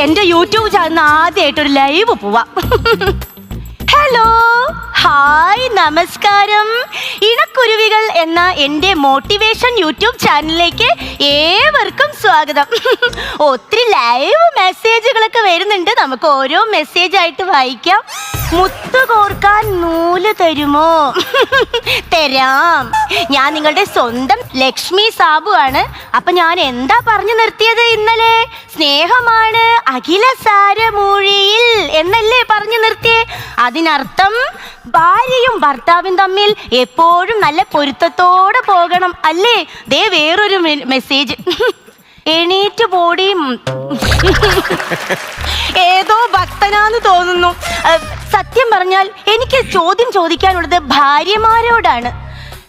എന്റെ YouTube channel ആദ്യമായിട്ടൊരു live പോവാം. ഹലോ, ഹായ്, നമസ്കാരം. ഇണക്കുരുവികൾ എന്ന എൻ്റെ മോട്ടിവേഷൻ യൂട്യൂബ് ചാനലിലേക്ക് ഏവർക്കും സ്വാഗതം. ഒത്തിരി ലൈവ് മെസ്സേജുകളൊക്കെ വരുന്നുണ്ട്, നമുക്ക് ഓരോ മെസ്സേജ് ആയിട്ട് വായിക്കാം. മുത്തു കോർക്കാൻ നൂല് തരുമോ? തരാം. ഞാൻ നിങ്ങളുടെ സ്വന്തം ലക്ഷ്മി സാബു ആണ്. അപ്പൊ ഞാൻ എന്താ പറഞ്ഞു നിർത്തിയത് ഇന്നലെ? സ്നേഹമാണ് അഖില സാരമൂഴിയിൽ എന്നല്ലേ പറഞ്ഞു നിർത്തിയേ? അതിനർത്ഥം ഭാര്യയും ഭർത്താവും തമ്മിൽ എപ്പോഴും നല്ല പൊരുത്തത്തോടെ പോകണം അല്ലേ? ദേ വേറൊരു മെസ്സേജ്. എണീറ്റ് പോടി. ഏതോ ഭക്തനാന്ന് തോന്നുന്നു. സത്യം പറഞ്ഞാൽ എനിക്ക് ചോദ്യം ചോദിക്കാനുള്ളത് ഭാര്യമാരോടാണ്.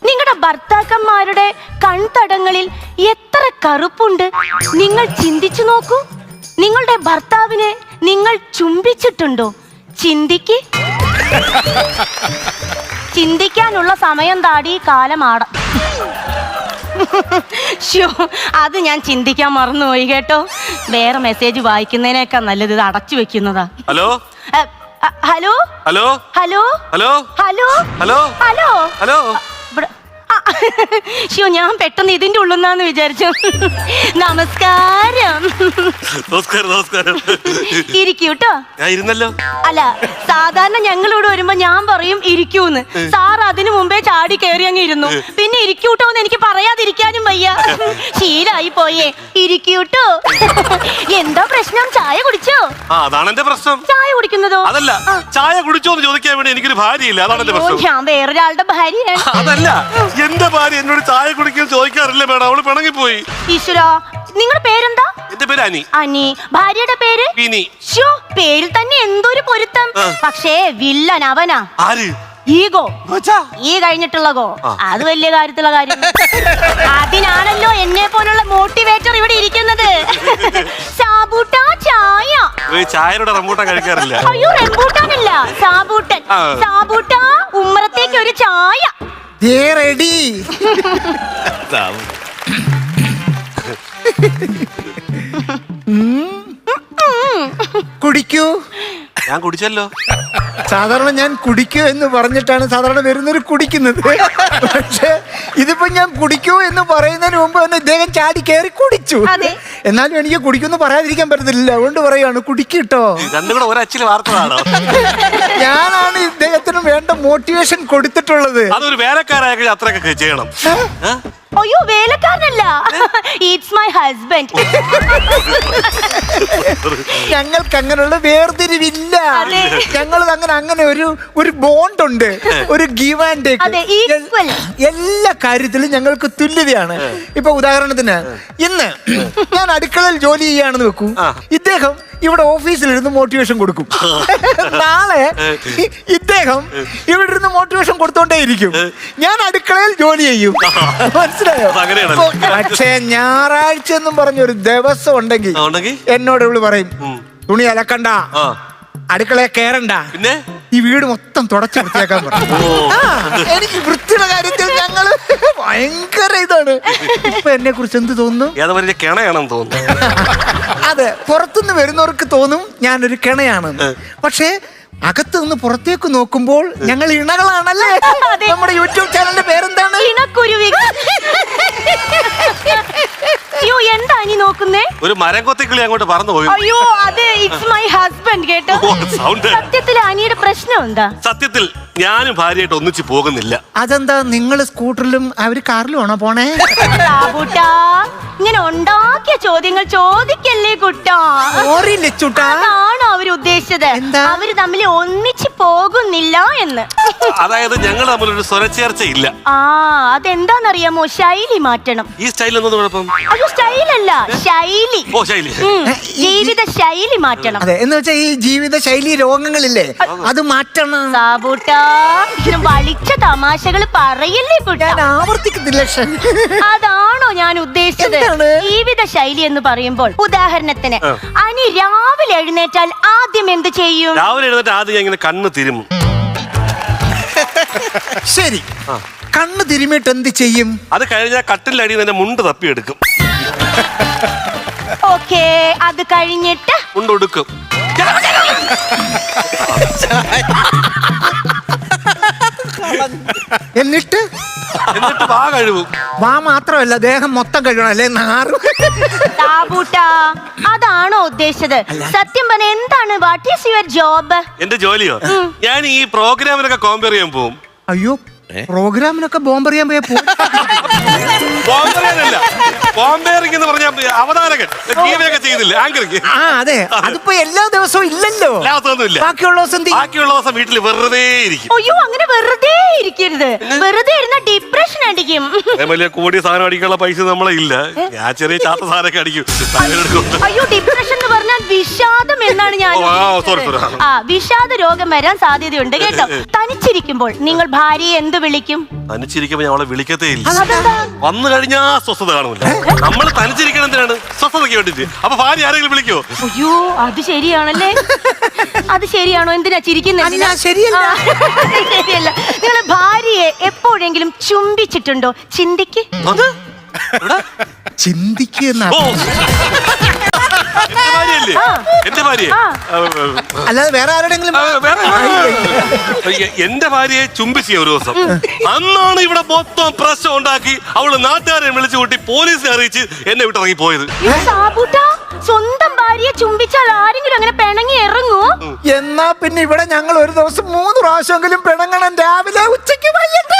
നിങ്ങളുടെ ഭർത്താക്കന്മാരുടെ കൺതടങ്ങളിൽ എത്ര കറുപ്പുണ്ട് നിങ്ങൾ ചിന്തിച്ചു നോക്കൂ. നിങ്ങളുടെ ഭർത്താവിനെ നിങ്ങൾ ചുംബിച്ചിട്ടുണ്ടോ? ചിന്തിക്കാനുള്ള സമയം താടി കാലമാടാം. അത് ഞാൻ ചിന്തിക്കാൻ മറന്നുപോയി കേട്ടോ. വേറെ മെസ്സേജ് വായിക്കുന്നതിനേക്കാൾ നല്ലത് ഇത് അടച്ചു വെക്കുന്നതാ. Hello hello hello hello hello hello hello hello hello. ഞാൻ പെട്ടെന്ന് ഇതിന്റെ ഉള്ളുന്നാന്ന് വിചാരിച്ചു. നമസ്കാരം. നമസ്കാരം. നമസ്കാരം. ഇരിക്കൂട്ടോ. ഞാൻ ഇരുന്നല്ലോ. അല്ല, സാധാരണ ഞങ്ങളിവിടെ വരുമ്പോ ഞാൻ പറയും ഇരിക്കൂന്ന്. സാർ അതിനു മുമ്പേ ചാടി കയറി അങ്ങ് ഇരുന്നു. പിന്നെ ഇരിക്കൂട്ടോന്ന് എനിക്ക് പറയാതിരിക്കാനും വയ്യ. ശീലായി പോയേ. ഇരിക്കൂട്ടോ. എന്താ പ്രശ്നം? ചായ കുടിച്ചോ? അതാണ് എന്റെ പ്രശ്നം. ചായ കുടിക്കുന്നതോ? അതല്ല, ചായ കുടിച്ചോന്ന് ചോദിക്കാൻ വേണ്ടി എനിക്കൊരു ഭാര്യയില്ല. അതാണ് എന്റെ പ്രശ്നം. ഞാൻ വേറൊരാളുടെ ഭാര്യയാണ്. അതല്ല, എന്റെ ഭാര്യ എന്നോട് ചായ കുടിക്കാൻ ചോദിക്കാറില്ല മേഡം. അവള് പിണങ്ങിപ്പോയി. ഈശ്വരാ, നിങ്ങളുടെ പേരെന്താ? എന്റെ പേര് അനി. അനി. ഭാര്യയുടെ പേര്? വിനി. പേരിൽ തന്നെ എന്തൊരു പൊരുത്തം. പക്ഷേ വില്ലൻ അവനാ. ആര്? ഈഗോ. ഈ കഴിഞ്ഞിട്ടുള്ള ഗോ. അത് വലിയ കാര്യത്തിലുള്ള കാര്യം. അതിനാണല്ലോ എന്നെ പോലുള്ള മോട്ടിവേറ്റർ ഇവിടെ ഇരിക്കുന്നത്. സാബൂട്ടാ ചായ. ചായയുടെ റംബൂട്ടാൻ കഴിക്കാറില്ല. അയ്യോ, റംബൂട്ടാനല്ല, സാബൂട്ടൻ. സാബൂട്ടാ, ഉമ്മറത്തേക്ക് ഒരു ചായ. റെഡി. കുടിക്കൂ. ഞാൻ കുടിച്ചല്ലോ. സാധാരണ ഞാൻ കുടിക്കൂ എന്ന് പറഞ്ഞിട്ടാണ് സാധാരണ വരുന്നവർ കുടിക്കുന്നത്. പക്ഷെ ഇതിപ്പോ ഞാൻ കുടിക്കൂ എന്ന് പറയുന്നതിന് മുമ്പ് തന്നെ ഇദ്ദേഹം ചാടി കയറി കുടിച്ചു. എന്നാലും എനിക്ക് കുടിക്കുമെന്ന് പറയാതിരിക്കാൻ പറ്റത്തില്ല. അതുകൊണ്ട് പറയാണ് കുടിക്കിട്ടോ. രണ്ടും കൂടെ ഒരച്ചില് വാർത്തതാണോ? ഞാനാണ് ഇദ്ദേഹത്തിന് വേണ്ട മോട്ടിവേഷൻ കൊടുത്തിട്ടുള്ളത്. അതൊരു വേലക്കാരായ അത്രയൊക്കെ ചെയ്യണം. അയ്യോ, വേലക്കാരനല്ല, ഇറ്റ്സ് മൈ ഹസ്ബൻഡ്. ഞങ്ങൾക്ക് അങ്ങനെയുള്ള വേർതിരിവില്ല. ഞങ്ങൾ അങ്ങനെ ഒരു ബോണ്ട് ഉണ്ട്, ഒരു ഗിവ് ആൻഡ് ടേക്ക്. എല്ലാ കാര്യത്തിലും ഞങ്ങൾക്ക് തുല്യതയാണ്. ഇപ്പൊ ഉദാഹരണത്തിന് ഇന്ന് ഞാൻ അടുക്കളയിൽ ജോലി ചെയ്യാണെന്ന് വെക്കൂ. ഇദ്ദേഹം ഇവിടെ ഓഫീസിലിരുന്ന് മോട്ടിവേഷൻ കൊടുക്കും. നാളെ ഇദ്ദേഹം ഇവിടെ ഇരുന്ന് മോട്ടിവേഷൻ കൊടുത്തോണ്ടേയിരിക്കും. ഞാൻ അടുക്കളയിൽ ജോലി ചെയ്യും. മനസ്സിലായോ? പക്ഷേ ഞായറാഴ്ച എന്നും പറഞ്ഞൊരു ദിവസം ഉണ്ടെങ്കിൽ എന്നോട് ഇവള് പറയും, തുണി അലക്കണ്ട, അടുക്കളയെ കയറണ്ട, പിന്നെ ഈ വീട് മൊത്തം തുടച്ചു വൃത്തിയാക്കാൻ പറഞ്ഞു. എനിക്ക് വൃത്തിയുടെ കാര്യത്തിൽ ഞങ്ങള് ഭയങ്കര ഇതാണ്. ഇപ്പൊ എന്നെ കുറിച്ച് എന്ത് തോന്നുന്നു? കിണയാണെന്ന് തോന്നുന്നു. അതെ, പുറത്തുനിന്ന് വരുന്നവർക്ക് തോന്നും ഞാനൊരു കിണയാണെന്ന്. പക്ഷേ അകത്ത് നിന്ന് പുറത്തേക്ക് നോക്കുമ്പോൾ ഞങ്ങൾ ഇണകളാണല്ലേ. നമ്മുടെ യൂട്യൂബ് ചാനലിന്റെ പേരെന്താണ്? ഇണക്കുരുവികൾ. അയ്യോ, എന്താ നീ നോക്കുന്നേ? ഒരു മരം കൊത്തിക്കിളി അങ്ങോട്ട് പറന്നു പോയി. അയ്യോ, അതെ, ഇറ്റ്സ് മൈ ഹസ്ബൻഡ് കേട്ടോ. സത്യത്തിൽ അനിയുടെ പ്രശ്നം എന്താ? സത്യത്തിൽ ഞാനും ഭാര്യയായിട്ട് ഒന്നിച്ച് പോകുന്നില്ല. അതെന്താ? നിങ്ങൾ സ്കൂട്ടറിലും അവര് കാറിലും ആണോ പോണേ? ഇങ്ങനെ ഉണ്ടാക്കിയ ചോദ്യങ്ങൾ ചോദിക്കല്ലേ കുട്ടാ. അതാണോ അവര് ഉദ്ദേശിച്ചത്? അവര് തമ്മിൽ ഒന്നിച്ച് പോകുന്നില്ല എന്ന്. അതായത് ഞങ്ങൾ തമ്മിലൊരു സ്വരച്ചേർച്ച ഇല്ല. അതെന്താന്നറിയാമോ? ശൈലി മാറ്റണം. ഈ സ്റ്റൈൽ ഒന്നും കുഴപ്പം? അയ്യോ, സ്റ്റൈലല്ല, ശൈലി. ഓ, ശൈലി. ജീവിത ശൈലി മാറ്റണം. അതെ, എന്ന് വെച്ചാൽ ഈ ജീവിത ശൈലി രോഗങ്ങളില്ലേ, അത് മാറ്റണം. സാബൂട്ടാ, വളിച്ച തമാശകൾ പറയല്ലേ കുട്ടാ. ആവർത്തിക്കുന്നില്ല. അതാണോ ഞാൻ ഉദ്ദേശിച്ചത്? ജീവിത ശൈലി എന്ന് പറയുമ്പോൾ ഉദാഹരണത്തിന് അനി രാവിലെ എഴുന്നേറ്റാൽ ആദ്യം എന്ത് ചെയ്യും? രാവിലെ എഴുന്നേറ്റ് ആദ്യം ഇങ്ങനെ കണ്ണ് തിരുമും. ശരി, കണ്ണ് തിരുമിട്ട് എന്ത് ചെയ്യും? അത് കഴിഞ്ഞാൽ കട്ടിലടി തന്നെ മുണ്ട് തപ്പിയെടുക്കും. ഓക്കേ, അത് കഴിഞ്ഞിട്ട് കൊണ്ടൊടുക്കും. എന്നിട്ട് വാ കഴുകും. വാ മാത്രമല്ല ദേഹം മൊത്തം കഴുകണം, അല്ലേ നാറും. താബൂട്ടാ, അതാണോ ഉദ്ദേശിച്ചത്? സത്യം പറഞ്ഞ എന്താണ്, വാട്ട് ഈസ് യുവർ ജോബ്? എന്റെ ജോലിയോ? ഞാൻ ഈ പ്രോഗ്രാമിനൊക്കെ കോമ്പയർ ചെയ്യാൻ പോകും. അയ്യോ, പ്രോഗ്രാമിനൊക്കെ ബോംബെറിയാൻ പോയ കോമ്പയറിംഗല്ല, കോമ്പയറിംഗ് എന്ന് പറഞ്ഞാൽ അവതാരകൻ ടിവിയൊക്കെ ചെയ്യുന്നില്ല, ആങ്കറിങ്. ആ അതെ, അതിപ്പോ എല്ലാ ദിവസവും ഇല്ലല്ലോ. എല്ലാ ദിവസവും ഇല്ല. ബാക്കിയുള്ള ദിവസം ബാക്കിയുള്ള ദിവസം വീട്ടിൽ വെറുതെ ഇരിക്കും. അയ്യോ, അങ്ങനെ വെറുതെ ഇരിക്കരുത്. വെറുതെ ഇരുന്ന ഡിപ്രഷൻ അടിക്കും. വലിയ കൂടിയ സാധനം അടിക്കാനുള്ള പൈസ നമ്മളെ ഇല്ല. ഞാൻ ചെറിയ ചാത്ത സാധനമൊക്കെ അടിക്കും. അയ്യോ, ഡിപ്രഷൻ എന്ന് പറഞ്ഞാൽ വിഷാദം എന്നാണ് ഞാൻ ഉദ്ദേശിച്ചത്. ആ, വിഷാദ രോഗം വരാൻ സാധ്യതയുണ്ട് കേട്ടോ. തനിച്ചിരിക്കുമ്പോൾ നിങ്ങൾ ഭാര്യയെ എന്ത് വിളിക്കും? തനിച്ചിരിക്കുമ്പോ ഞാൻ അവളെ വിളിക്കത്തേ ഇല്ല. വന്നു കഴിഞ്ഞാ സ്വസ്ഥത കാണില്ല. നമ്മൾ തനിച്ചിരിക്കണം എന്തിനാണ്? സ്വസ്ഥതയ്ക്ക് വേണ്ടിട്ട്. അപ്പൊ ഭാര്യ ആരെങ്കിലും വിളിക്കോ? അയ്യോ, അത് ശരിയാണല്ലേ. അത് ശരിയാണോ? എന്തിനാ ചിരിക്കുന്നത്? ശരിയല്ല. ശരിയല്ല. നിങ്ങൾ ഭാര്യയെ എപ്പോഴെങ്കിലും ചുംബിച്ചിട്ടുണ്ടോ? ചിന്തിക്ക്. ചിന്തിക്കുന്ന എന്റെ ഭാര്യ അല്ലാതെ വേറെ ആരുടെങ്കിലും എന്റെ ഭാര്യയെ ചുംബിച്ച ഒരു ദിവസം. അന്നാണ് ഇവിടെ മൊത്തം പ്രശ്നം ഉണ്ടാക്കി അവള് നാട്ടുകാരെ വിളിച്ചു കൂട്ടി പോലീസിനെ അറിയിച്ച് എന്നെ വിട്ടിറങ്ങി പോയത്. സ്വന്തം ഭാര്യയെ ചുംബിച്ചാൽ ആരെങ്കിലും അങ്ങനെ പിണങ്ങി ഇറങ്ങൂ? എന്നാ പിന്നെ ഇവിടെ ഞങ്ങൾ ഒരു ദിവസം 3 പ്രാവശ്യമെങ്കിലും പിണങ്ങണം, രാവിലെ ഉച്ചയ്ക്ക് വൈകിട്ട്.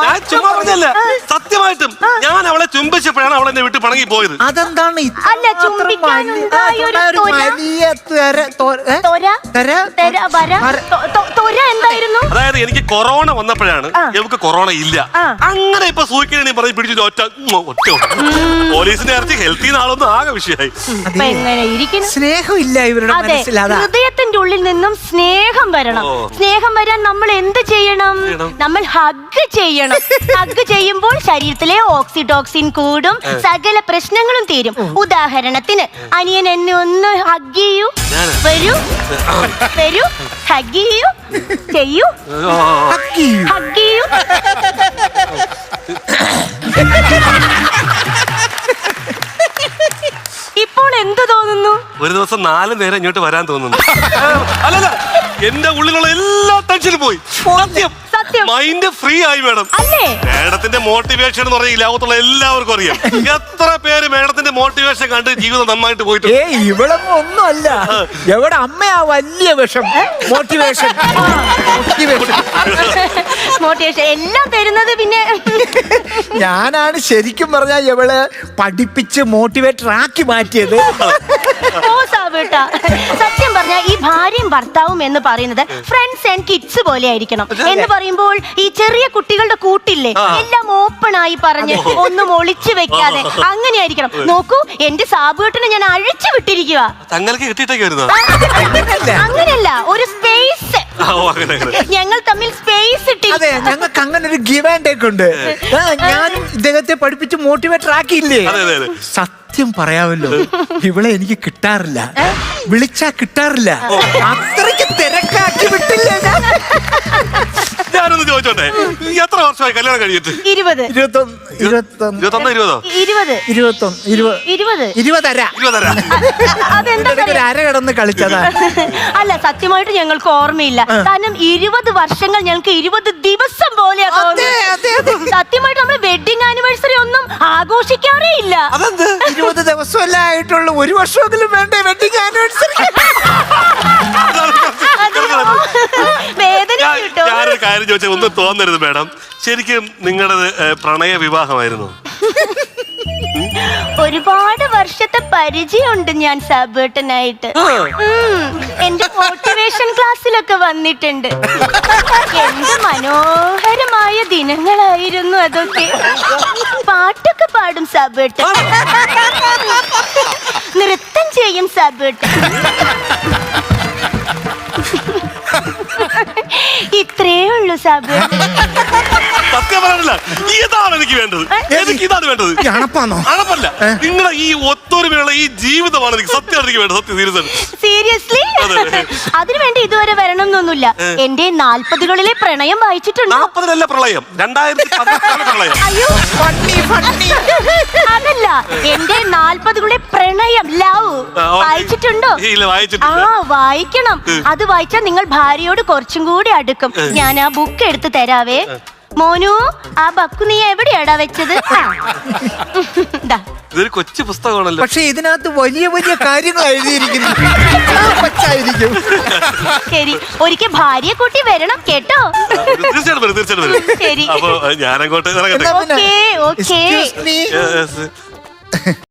ഞാൻ ചുമ്മാ പറഞ്ഞല്ല, സത്യമായിട്ടും ഞാൻ അവളെ ചുംബിച്ചപ്പോഴാണ് അവൾ എന്നെ വിട്ട് പിണങ്ങി പോയത്. അതെന്താണ്? അല്ല, എന്തായിരുന്നു? അതായത് എനിക്ക് കൊറോണ വന്നപ്പോഴാണ് ഇവക്ക് കൊറോണ ഇല്ല. അങ്ങനെ ഇപ്പൊ സൂക്ഷിക്കണേ പറഞ്ഞ് പിടിച്ചു ഒറ്റ പോലീസിനെ ഇറച്ചി ഹെൽത്തി നാളൊന്നും ആകെ വിഷയമായി. സ്നേഹമില്ല ഇവരുടെ മനസ്സിൽ. ഹൃദയത്തിന്റെ ഉള്ളിൽ നിന്നും സ്നേഹം വരണം. സ്നേഹം വരാൻ നമ്മൾ എന്ത് ചെയ്യണം? നമ്മൾ ഹഗ് ചെയ്യണം. ഹഗ് ചെയ്യുമ്പോൾ ശരീരത്തിലെ ഓക്സിറ്റോക്സിൻ കൂടും, സകല പ്രശ്നങ്ങളും തീരും. ഉദാഹരണത്തിന്, അനിയൻ എന്നെ ഒന്ന് ഹഗ് ചെയ്യൂ. വരൂ, വരൂ, ഹഗ് ചെയ്യൂ. ചെയ്യൂ, ഹഗ് ചെയ്യൂ. ഇപ്പോൾ എന്ത് തോന്നുന്നു? ഒരു ദിവസം 4 നേരം ഇങ്ങോട്ട് വരാൻ തോന്നുന്നു. അല്ലല്ല, എന്റെ ഉള്ളിലുള്ള എല്ലാ ടെൻഷനും പോയി. സത്യം, മൈൻഡ് ഫ്രീ ആയി മേഡം. മേഡത്തിന്റെ മോട്ടിവേഷൻ എന്ന് പറഞ്ഞാൽ ഈ ലോകത്തുള്ള എല്ലാവർക്കും അറിയാം. എത്ര പേര് മേഡത്തിന്റെ മോട്ടിവേഷൻ കണ്ട് ജീവിതം നന്നായിട്ട് പോയിട്ട്. ഇവളൊന്നും ഒന്നുമല്ല, എവിടെ അമ്മയാ വലിയ വിഷം. മോട്ടിവേഷൻ മോട്ടിവേഷൻ എല്ലാം തരുന്നത് പിന്നെ ഞാനാണ് ശരിക്കും പറഞ്ഞാൽ ഇവളെ പഠിപ്പിച്ച് മോട്ടിവേറ്റർ ആക്കി മാറ്റിയത്. സത്യം പറഞ്ഞാൽ ഈ ഭാര്യയും ഭർത്താവും എന്ന് പറയുന്നത് ഫ്രണ്ട്സ് ആൻഡ് കിഡ്സ് പോലെ ആയിരിക്കണം. എന്ന് പറയുമ്പോൾ ഈ ചെറിയ കുട്ടികളുടെ കൂട്ടില്ലേ, എല്ലാം ഓപ്പൺ ആയി പറഞ്ഞ് ഒന്നും ഒളിച്ചു വെക്കാതെ അങ്ങനെ ആയിരിക്കണം. നോക്കൂ, എന്റെ സാബുവേട്ടനെ ഞാൻ അഴിച്ചു വിട്ടിരിക്കുക. അങ്ങനെയല്ല, ഒരു സ്പേസ്. ഞങ്ങൾ തമ്മിൽ സ്പേസ് ഇട്ടില്ല. ഞങ്ങൾക്ക് അങ്ങനെ ഒരു ഗിവ് ആൻഡ് ടേക്ക് ഉണ്ട്. ഞാനും ഇദ്ദേഹത്തെ പഠിപ്പിച്ച് മോട്ടിവേറ്റർ ആക്കിയില്ലേ. സത്യം പറയാമല്ലോ, ഇവളെ എനിക്ക് കിട്ടാറില്ല, വിളിച്ചാ കിട്ടാറില്ല. അത്രയ്ക്ക് തിരക്കാക്കി വിട്ടില്ല. ഞാനൊന്ന് ചോദിച്ചോട്ടെ, എത്ര വർഷമായി കല്യാണം കഴിഞ്ഞിട്ട്? 20. 20 അര കിടന്ന് കളിച്ചതാ. അല്ല, സത്യമായിട്ട് ഞങ്ങൾക്ക് ഓർമ്മയില്ല. കാരണം 20 വർഷങ്ങൾ ഞങ്ങൾക്ക് 20 ദിവസം പോലെയാ തോന്നുന്നത്. സത്യമായിട്ട് നമ്മൾ വെഡിങ് ആനിവേഴ്സറി ഒന്നും ആഘോഷിക്കാറേ ഇല്ല. 20 ദിവസമല്ലേ ആയിട്ടുള്ളൂ, 1 വർഷമെങ്കിലും വേണ്ടേ വെഡിങ് ആനിവേഴ്സറി? വേദന കിട്ടോ? ഞാനൊരു കാര്യം ചോദിച്ചാൽ ഒന്നും തോന്നരുത് മേഡം, ശരിക്കും നിങ്ങളുടെ പ്രണയ വിവാഹമായിരുന്നു? ഒരുപാട് വർഷത്തെ പരിചയമുണ്ട് ഞാൻ സാബേട്ടനായിട്ട്. എന്റെ മോട്ടിവേഷൻ ക്ലാസ്സിലൊക്കെ വന്നിട്ടുണ്ട്. എന്ത് മനോഹരമായ ദിനങ്ങളായിരുന്നു അതൊക്കെ. പാട്ടൊക്കെ പാടും സാബേട്ടൻ, നൃത്തം ചെയ്യും സാബേട്ടൻ. ഇത്രേ ഉള്ളൂ സാബേട്ടൻ. സത്യം പറയാനില്ല, ഇതാണ് എനിക്ക് വേണ്ടത്. എനിക്ക് ഇതാണ് വേണ്ടത്. അണപ്പല്ല, നിങ്ങളുടെ ഈ ഒത്തൊരുമയുള്ള ഈ ജീവിതമാണ് എനിക്ക് സത്യമാണ് എനിക്ക് വേണ്ടത്. സത്യം, സീരിയസ് സീരിയസ്ലി അതിനുവേണ്ടി ഇതുവരെ വരണം എന്നൊന്നുമില്ല. എന്റെ 40കളിലെ പ്രണയം വായിച്ചിട്ടുണ്ട്. 40-ലല്ല പ്രളയം, 2014 പ്രളയം. അയ്യോ അതല്ല, എന്റെ 40കളുടെ പ്രണയം ലവ് വായിച്ചിട്ടുണ്ടോ? ഇല്ല, വായിച്ചിട്ടില്ല. വായിക്കണം. അത് വായിച്ചാൽ നിങ്ങൾ ഭാര്യയോട് കുറച്ചും കൂടി അടുക്കും. ഞാൻ ആ ബുക്ക് എടുത്ത് തരാവേ. മോനു, ആ ബക്കു നീ എവിടെയാടാ വെച്ചത്? ദാ. ഇതൊരു കൊച്ചു പുസ്തകമാണല്ലോ. പക്ഷെ ഇതിനകത്ത് വലിയ വലിയ കാര്യങ്ങൾ എഴുതിയിരിക്കുന്നു. കൊച്ചായിരിക്കും. ശരി, ഒരിക്കൽ ഭാര്യയെ കൂട്ടി വരണം കേട്ടോ. തീർച്ചയായിട്ടും വരും, തീർച്ചയായിട്ടും വരും. ശരി. അപ്പൊ ഞാൻ അങ്ങോട്ട് ഇറങ്ങട്ടെ. Okay okay. Excuse me. Yes.